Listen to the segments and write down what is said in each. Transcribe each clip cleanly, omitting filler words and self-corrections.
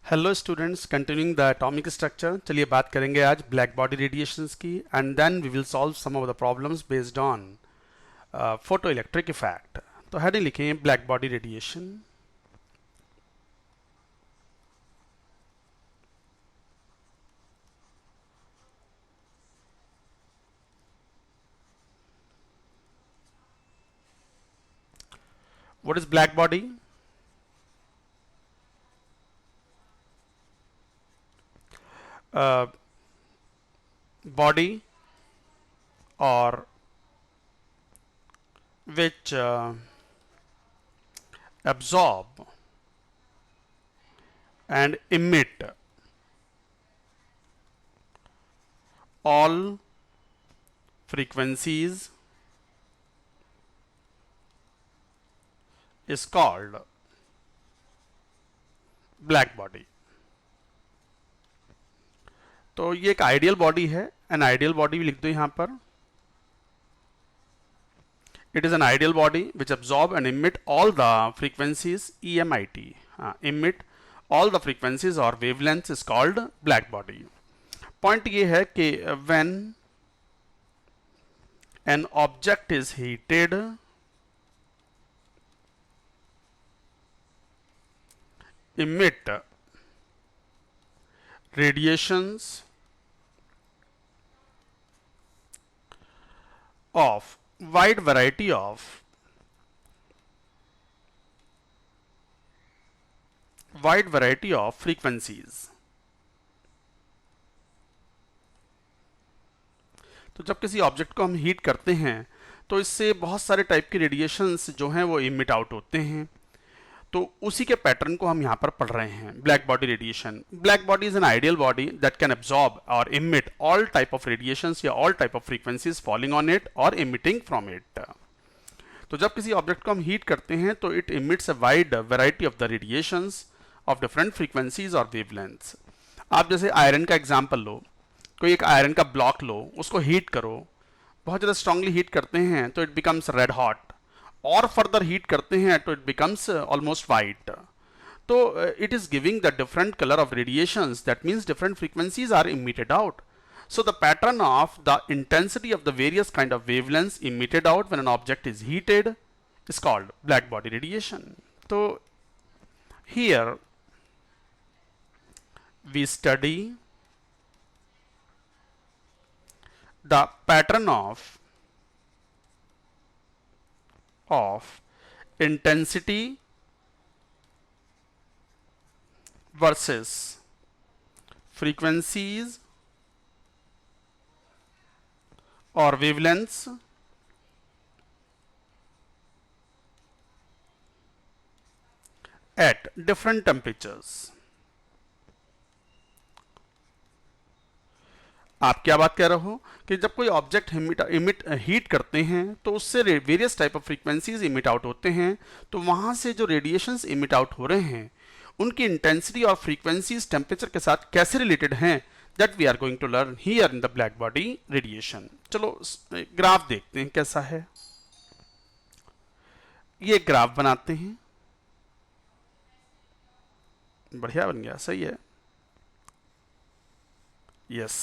Hello students, continuing the atomic structure. चलिए बात करेंगे आज ब्लैक बॉडी रेडिएशंस की and then we will solve some of the problems based on photo electric effect. तो heading लिखें black body radiation. What is black body? Body or which absorb and emit all frequencies is called black body. तो ये एक ideal body है। N ideal body भी लिख दो यहां पर। It is an ideal body which absorb and emit all the frequencies EMIT, emit all the frequencies or wavelengths is called black body। Point ये है कि when an object is heated, emit radiations of wide variety of frequencies। तो जब किसी object को हम heat करते हैं तो इससे बहुत सारे टाइप के रेडिएशंस जो हैं वो इमिट आउट होते हैं। तो उसी के पैटर्न को हम यहां पर पढ़ रहे हैं, black body radiation. Black body is an ideal body that can absorb और emit all type of radiations या all type of frequencies falling on it और इमिटिंग फ्रॉम इट। तो जब किसी ऑब्जेक्ट को हम हीट करते हैं तो it emits a wide variety of the radiations of different frequencies और वेवलेंथ्स। आप जैसे आयरन का एग्जाम्पल लो, कोई एक आयरन का ब्लॉक लो, उसको हीट करो, बहुत ज़्यादा स्ट्रांगली हीट करते हैं तो इट बिकम्स रेड हॉट, और फर्दर हीट करते हैं तो इट बिकम्स ऑलमोस्ट वाइट। तो it is giving the different colour of radiations, that means different frequencies are emitted out. So the pattern of the intensity of the various kind of wavelengths emitted out when an object is heated is called black body radiation. So here we study the pattern of intensity versus frequencies or wavelengths at different temperatures। आप क्या बात कह रहे हो कि जब कोई object heat करते हैं तो उससे various type of frequencies emit out होते हैं। तो वहां से जो रेडिएशंस इमिट आउट हो रहे हैं उनकी इंटेंसिटी और फ्रीक्वेंसीज टेम्परेचर के साथ कैसे रिलेटेड हैं, that we are going to learn here in the black body radiation। चलो ग्राफ देखते हैं कैसा है। ये ग्राफ बनाते हैं, बढ़िया बन गया, सही है, यस।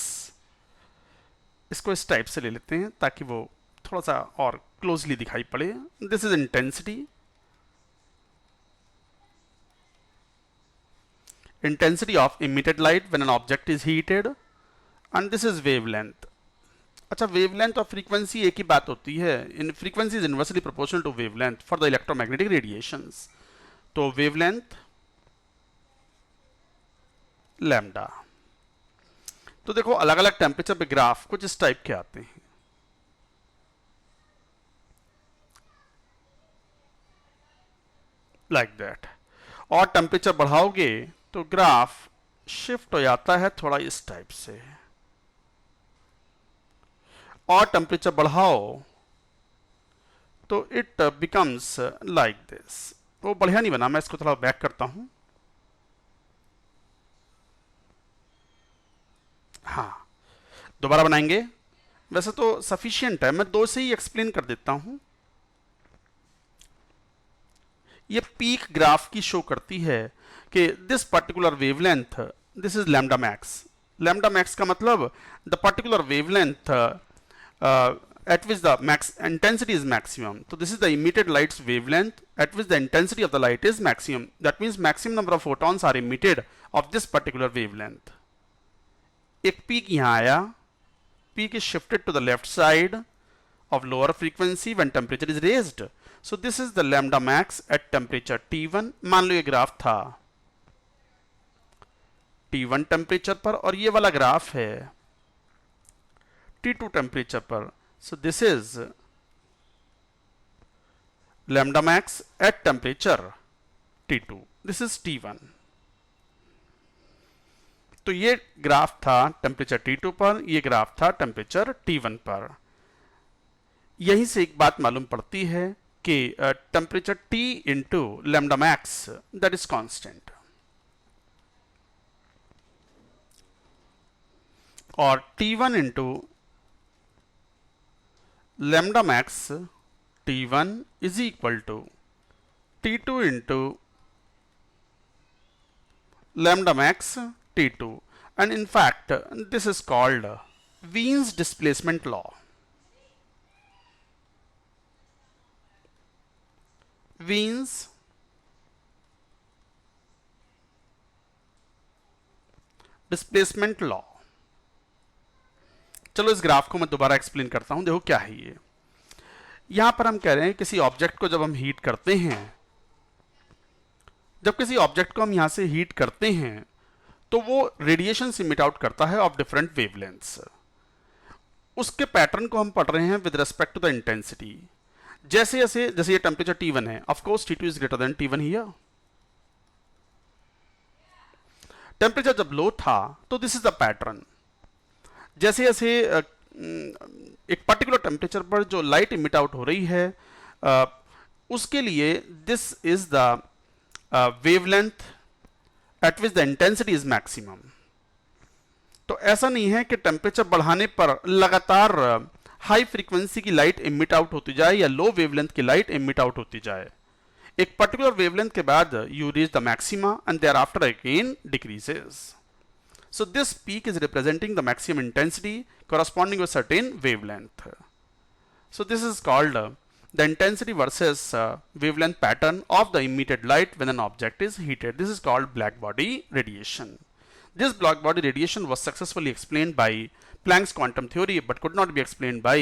इसको इस टाइप से ले लेते हैं ताकि वो थोड़ा सा और क्लोजली दिखाई पड़े। This is intensity of emitted light when an object is heated, and this is wavelength। अच्छा, wavelength और frequency एक ही बात होती है। इन frequency is inversely proportional to wavelength for the electromagnetic radiations। तो wavelength lambda। तो देखो अलग अलग टेम्परेचर पे ग्राफ कुछ इस टाइप के आते हैं, लाइक दैट। और टेम्परेचर बढ़ाओगे तो ग्राफ शिफ्ट हो जाता है थोड़ा इस टाइप से, और टेम्परेचर बढ़ाओ तो इट बिकम्स लाइक दिस। वो बढ़िया नहीं बना, मैं इसको थोड़ा बैक करता हूं। हाँ, दोबारा बनाएंगे। वैसे तो सफिशियंट है, मैं दो से ही एक्सप्लेन कर देता हूं। ये पीक ग्राफ की शो करती है कि this particular wavelength, this is lambda max. Lambda max का मतलब the particular wavelength at which the max intensity is maximum. So this is the emitted light's wavelength at which the intensity of the light is maximum. That means maximum number of photons are emitted of this particular wavelength. एक peak यहाँ आया, peak is shifted to the left side of lower frequency when temperature is raised. So this is the lambda max at temperature T1. मान लो ये graph था T1 temperature पर और ये वाला ग्राफ है T2 टेम्परेचर पर। So this is lambda max at temperature T2. This is T1. तो ये ग्राफ था टेम्परेचर T2 पर, ये ग्राफ था टेम्परेचर T1 पर। यहीं से एक बात मालूम पड़ती है कि temperature T into lambda max that is constant, और T1 into lambda max T1 is equal to T2 into lambda max T2, and in fact this is called Wien's displacement law. Wien's displacement law. चलो इस graph को मैं दोबारा explain करता हूं। देखो क्या है ये, यहां पर हम कह रहे हैं किसी ऑब्जेक्ट को जब हम हीट करते हैं, जब किसी ऑब्जेक्ट को हम यहां से हीट करते हैं तो वो रेडिएशन इमिट आउट करता है ऑफ डिफरेंट वेवलेंथ्स। उसके पैटर्न को हम पढ़ रहे हैं with respect to the intensity. जैसे जैसे जैसे ये टेम्परेचर T1 है, of course T2 is greater than T1 here. Temperature जब लो था तो दिस इज द पैटर्न। जैसे जैसे एक पर्टिकुलर टेम्परेचर पर जो लाइट इमिट आउट हो रही है उसके लिए this is the wavelength at which the intensity is maximum. तो ऐसा नहीं है कि टेम्परेचर बढ़ाने पर लगातार हाई फ्रीक्वेंसी की लाइट इमिट आउट होती जाए या लो वेवलेंथ की लाइट इमिट आउट होती जाए। एक पर्टिकुलर वेवलेंथ के बाद you reach the maxima and thereafter again decreases. So this peak is representing the maximum intensity corresponding to a certain wavelength. So this is called the intensity versus wavelength pattern of the emitted light when an object is heated. This is called black body radiation. This black body radiation was successfully explained by Planck's quantum theory but could not be explained by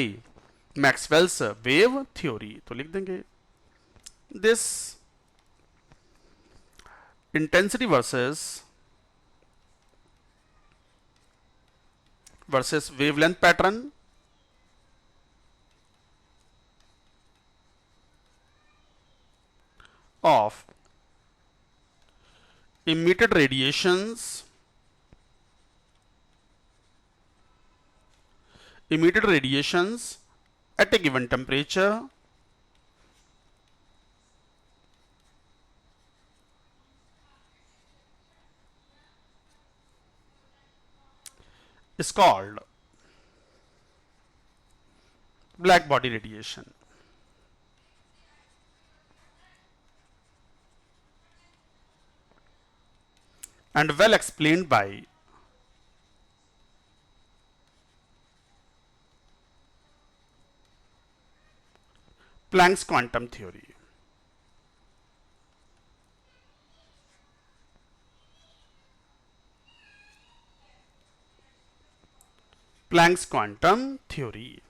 Maxwell's wave theory. तो लिख देंगे this intensity versus wavelength pattern of emitted radiations at a given temperature is called black body radiation. And well explained by Planck's quantum theory. Planck's quantum theory.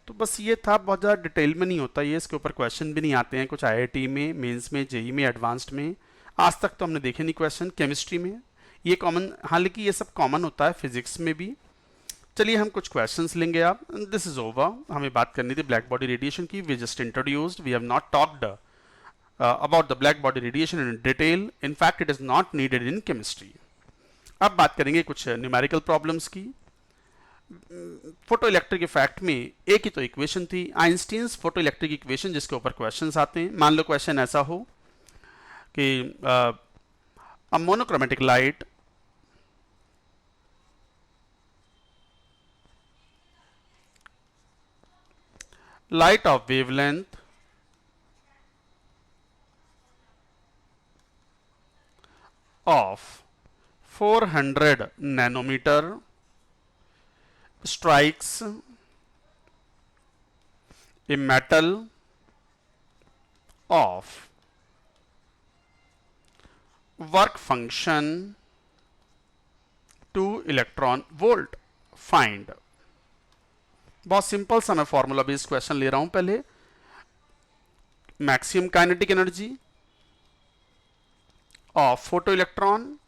तो बस ये था, बहुत ज़्यादा detail में नहीं होता ये, इसके ऊपर क्वेश्चन भी नहीं आते हैं कुछ आईआईटी में, मेंस में, जेई में, एडवांस्ड में। आज तक तो हमने देखे नहीं क्वेश्चन। केमिस्ट्री में ये कॉमन, हालांकि ये सब कॉमन होता है फिजिक्स में भी। चलिए हम कुछ क्वेश्चंस लेंगे। आप दिस इज ओवर। हमें बात करनी थी ब्लैक बॉडी रेडिएशन की। We just introduced, we have not talked about the black body radiation in detail. In fact it is not needed in chemistry. अब बात करेंगे कुछ न्यूमेरिकल प्रॉब्लम्स की। फोटो इलेक्ट्रिक इफेक्ट में एक ही तो इक्वेशन थी, आइंस्टीन्स फोटो इलेक्ट्रिक इक्वेशन, जिसके ऊपर क्वेश्चंस आते हैं। मान लो क्वेश्चन ऐसा हो कि a monochromatic light of wavelength of 400 nanometer strikes a metal of work function 2 electron volt find. बहुत सिंपल सा मैं फॉर्मूला बेस्ड क्वेश्चन ले रहा हूं। पहले maximum kinetic energy of photo electron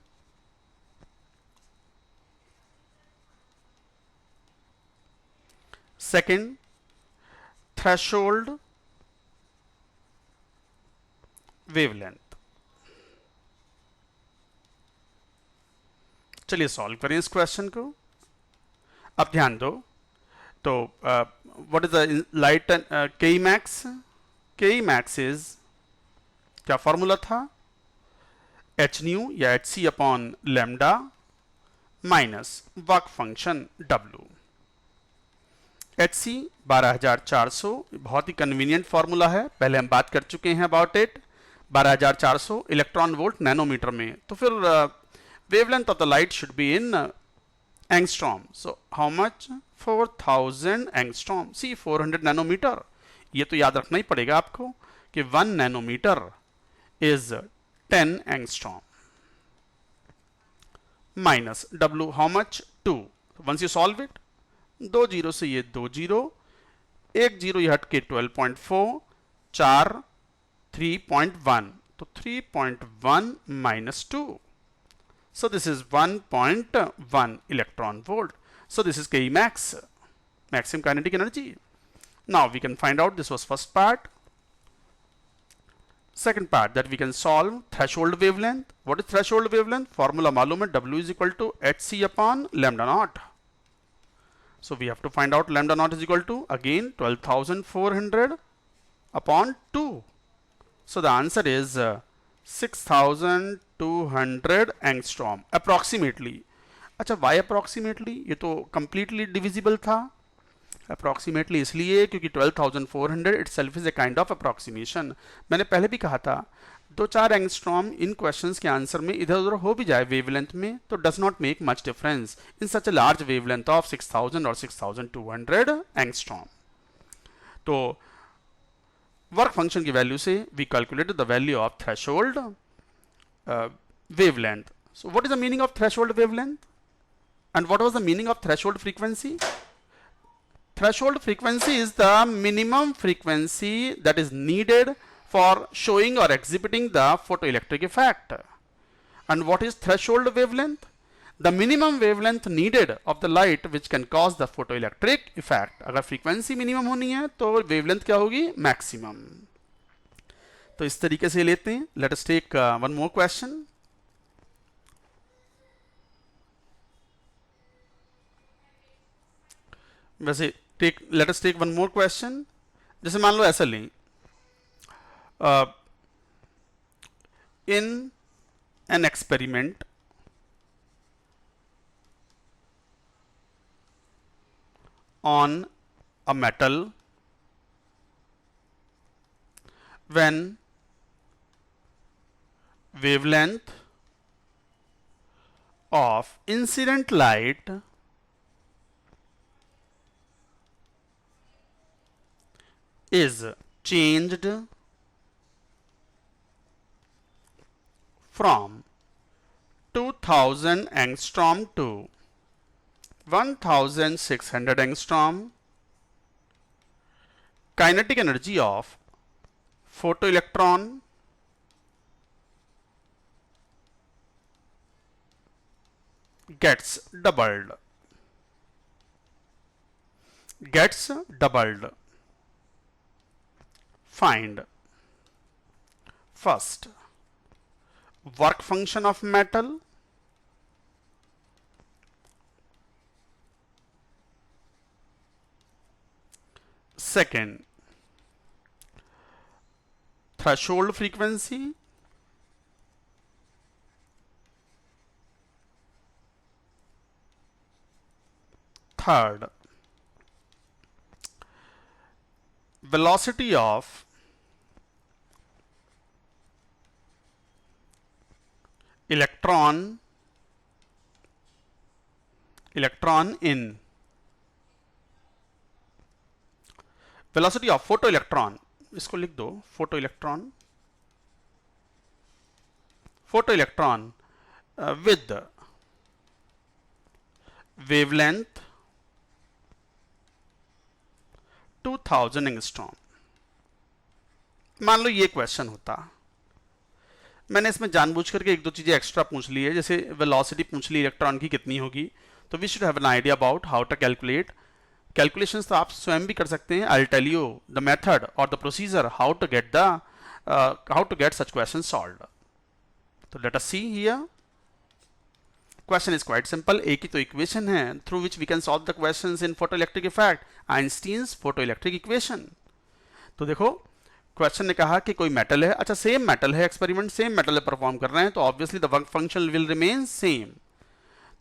second threshold wavelength. चलिए सॉल्व करें इस क्वेश्चन को। अब ध्यान दो, तो what is the light K max? K max is, क्या फॉर्मूला था? एच न्यू या H C upon lambda minus work function W. H C 12400, बहुत ही कन्वीनियंट फॉर्मूला है, पहले हम बात कर चुके हैं about it. 12400 electron volt nanometre में, तो फिर wavelength of the light should be in angstrom. So how much? 4000 angstrom. See 400 nanometer. ये तो याद रखना ही पड़ेगा आपको कि 1 nanometre is 10 angstrom. Minus W how much? 2. Once you solve it, 2 zero से ये 2 जीरो, 1 जीरो ये हट के 12.4, 4 3.1, तो 3.1 minus 2. So this is 1.1 electron volt. So this is Ke max, maximum kinetic energy. Now we can find out, this was first part. Second part, that we can solve threshold wavelength. What is threshold wavelength? Formula मालूम है, W is equal to hc upon lambda naught. So we have to find out lambda naught is equal to, again 12,400 upon 2. So the answer is 6200 angstrom approximately. अच्छा, Y approximately? ये तो completely divisible था। Approximately इसलिए क्योंकि 12400 it self is a kind of approximation. मैंने पहले भी कहा था, 2-4 एंगस्ट्रॉम इन क्वेश्चंस के आंसर में इधर उधर हो भी जाए वेवलेंथ में तो does not make much difference in such a large wavelength of 6000 और 6200 एंगस्ट्रॉम। तो वर्क फंक्शन की वैल्यू से we calculated the value of threshold wavelength. So what is the meaning of threshold wavelength? And what was the meaning of threshold frequency? Threshold frequency is the minimum frequency that is needed for showing or exhibiting the photoelectric effect. And what is threshold wavelength? The minimum wavelength needed of the light which can cause the photoelectric effect. अगर frequency minimum होनी है तो wavelength क्या होगी? Maximum. तो इस तरीके से लेते हैं। Let us take one more question. वैसे let us take one more question. जैसे मान लो ऐसा लें, in an experiment on a metal when wavelength of incident light is changed from 2000 angstrom to 1600 angstrom, kinetic energy of photoelectron gets doubled. Find first work function of metal, second threshold frequency, third velocity of electron in velocity of photoelectron, इसको लिख दो photoelectron with wavelength 2000 angstrom. मान लो ये question होता, मैंने इसमें जानबूझ करके एक दो चीजें एक्स्ट्रा पूछ ली है, जैसे वेलोसिटी पूछ ली इलेक्ट्रॉन की कितनी होगी, तो we should have an idea about how to calculate. Calculations तो आप स्वयं भी कर सकते हैं। I will tell you the method और the procedure how to get such question solved. तो let us see here. Question is quite simple. एक ही तो इक्वेशन है through which we can solve the questions in photoelectric effect, Einstein's photoelectric equation. तो देखो question ने कहा कि कोई मेटल है, अच्छा सेम मेटल है, एक्सपेरिमेंट सेम मेटल है परफॉर्म कर रहे हैं, तो obviously the work function will remain same.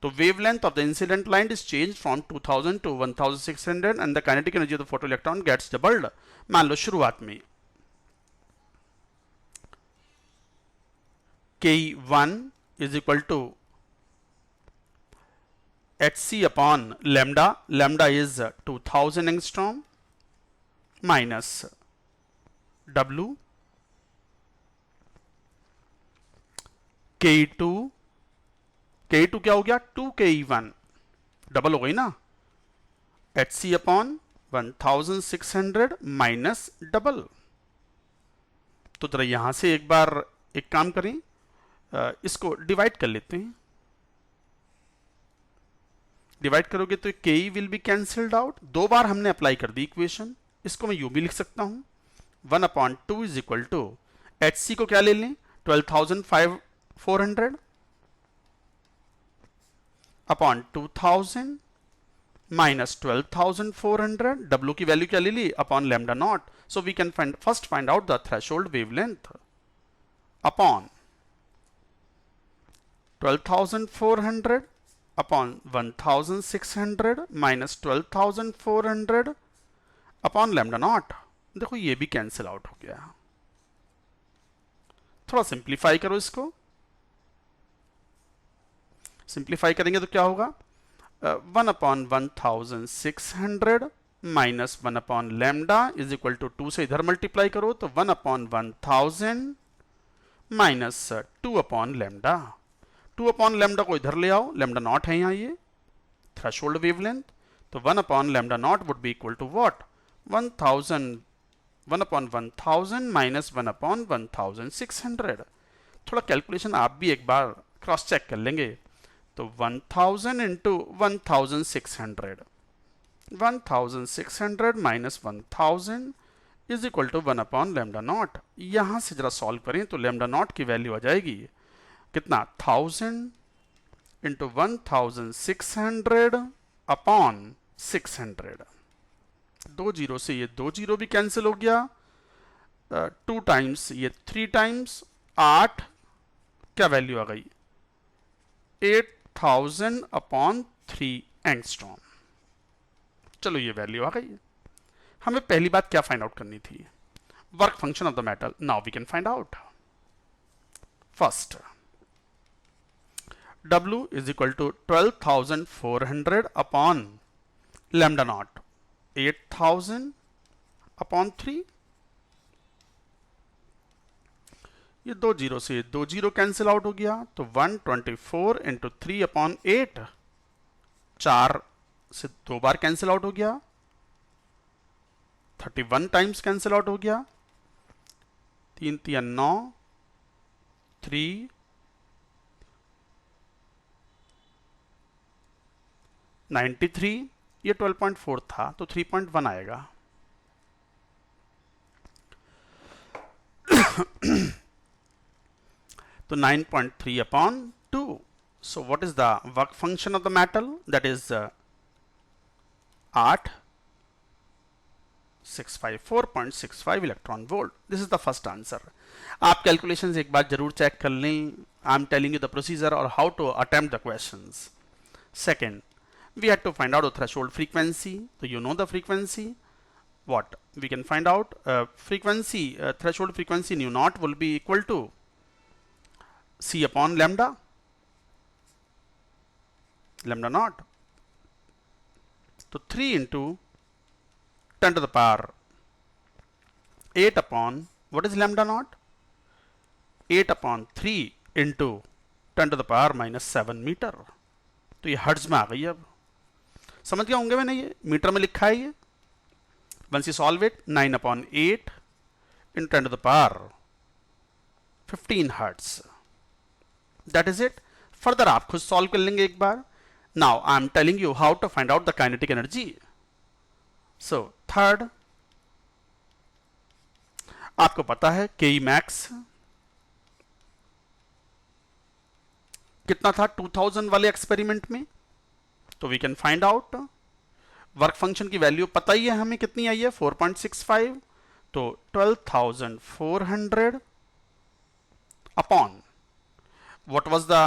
तो wavelength of the incident light is change from 2000 to 1600 and the kinetic energy of the photoelectron gets doubled. मान लो शुरुआत में K1 is equal to hc upon lambda, lambda is 2000 angstrom minus W K2 क्या हो गया 2Ke1 double हो गई ना, hc upon 1600 माइनस डबल। तो जरा यहां से एक बार एक काम करें, इसको डिवाइड कर लेते हैं। डिवाइड करोगे तो के विल बी कैंसल्ड आउट। दो बार हमने अप्लाई कर दी इक्वेशन, इसको मैं यूं भी लिख सकता हूं 1/2 इज इक्वल टू HC को क्या ले लें 12,400 अपॉन 2000 माइनस 12,400, W की वैल्यू क्या ले ली upon lambda not. So we can first find out the threshold wavelength upon 12,400 upon 1600 minus 12,400 upon lambda not. देखो ये भी कैंसिल आउट हो गया। थोड़ा सिंप्लीफाई करो इसको, सिंप्लीफाई करेंगे तो क्या होगा 1/1600 minus 1 lambda is equal to 2 से इधर मल्टीप्लाई करो तो 1/1000 माइनस 2 लैम्डा। 2 लैम्डा को इधर ले आओ, लैम्डा नॉट है यहाँ ये थ्रेशोल्ड वेवलेंथ, तो 1 lambda naught would be equal to what 1/1000 minus 1/1600। थोड़ा कैलकुलेशन आप भी एक बार क्रॉस चेक कर लेंगे, तो 1000 into 1600 minus 1000 is equal to 1 lambda naught. यहां से जरा सॉल्व करें तो लैम्डा नॉट की वैल्यू आ जाएगी कितना 1000 इंटू 1600 अपॉन 600। 2 जीरो से ये 2 जीरो भी कैंसिल हो गया, 2 टाइम्स ये 3 टाइम्स 8, क्या वैल्यू आ गई 8000 अपॉन 3 एंगस्ट्रॉम। चलो ये वैल्यू आ गई। हमें पहली बात क्या फाइंड आउट करनी थी, work function of the metal. Now we can find out. First W is equal to 12,400 upon lambda naught 8,000 upon 3। ये 2 जीरो से 2 जीरो कैंसिल आउट हो गया, तो 124 इंटू 3 अपॉन 8, 4 से 2 बार कैंसिल आउट हो गया, 31 टाइम्स कैंसिल आउट हो गया, 3 3 9, 3 93, ये 12.4 था तो 3.1 आएगा। तो 9.3 upon 2। So what is the work function of the metal, that is 8,654.65 electron volt. This is the first answer. आप कैलकुलेशंस एक बार जरूर चेक कर लें। I am telling you the procedure और how to attempt the questions. Second, we had to find out the threshold frequency. So you know the frequency. What we can find out, threshold frequency nu naught will be equal to c upon lambda, lambda naught. तो 3 into 10 to the power 8 upon, what is lambda naught? 8 upon 3 into 10 to the power minus 7 metre. तो ये hertz में आ गई. अब समझ गया होंगे मैंने, ये मीटर में लिखा है ये. Once you solve it, 9 upon 8 into 10 to the power 15 hertz. That is it. Further आप खुद सॉल्व कर लेंगे एक बार. Now I am telling you how to find out the kinetic energy. So third, आपको पता है के मैक्स कितना था 2000 वाले एक्सपेरिमेंट में, तो we can find out. Work function की वैल्यू पता ही है हमें कितनी आई है, 4.65. तो 12,400 upon what was the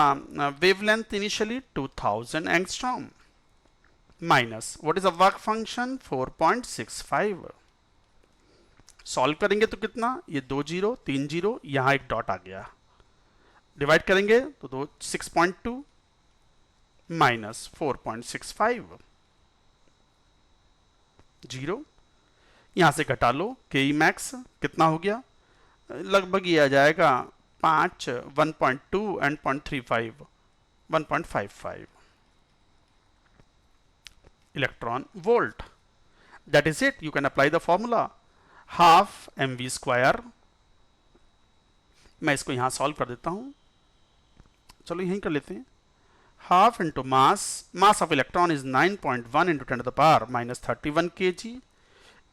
wavelength initially, 2000 angstrom, minus what is the work function, 4.65. Solve करेंगे तो कितना, ये 2 0 3 0, यहां एक डॉट आ गया. डिवाइड करेंगे तो 6.2 माइनस 4.65, 0. यहां से घटा लो. के मैक्स कितना हो गया, लगभग ये आ जाएगा 5, 1.2 and 0.35, 1.55 electron volt. That is it. You can apply the formula half mv square. मैं इसको यहां सॉल्व कर देता हूं. चलो यहीं कर लेते हैं. Half into mass of electron is 9.1 into 10 to the power minus 31 kg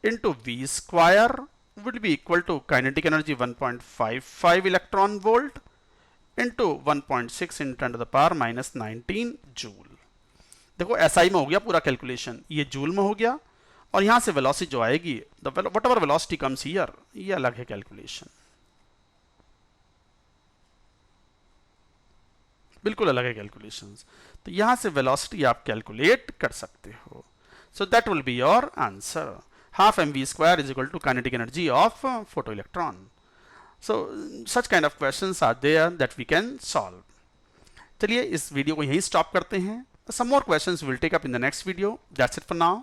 into v square will be equal to kinetic energy 1.55 electron volt into 1.6 into 10 to the power minus 19 joule. देखो SI में हो गया पूरा calculation, ये joule में हो गया. और यहां से वेलोसिटी जो आएगी, what ever velocity comes here, ये अलग है कैलकुलेशन, बिल्कुल अलग है कैलकुलेशंस. तो यहां से वेलोसिटी आप कैलकुलेट कर सकते हो. So that will be your answer. Half mv square is equal to kinetic energy of photoelectron. So such kind of questions are there that we can solve. चलिए इस वीडियो को यहीं स्टॉप करते हैं. Some more questions we'll take up in the next video. That's it for now.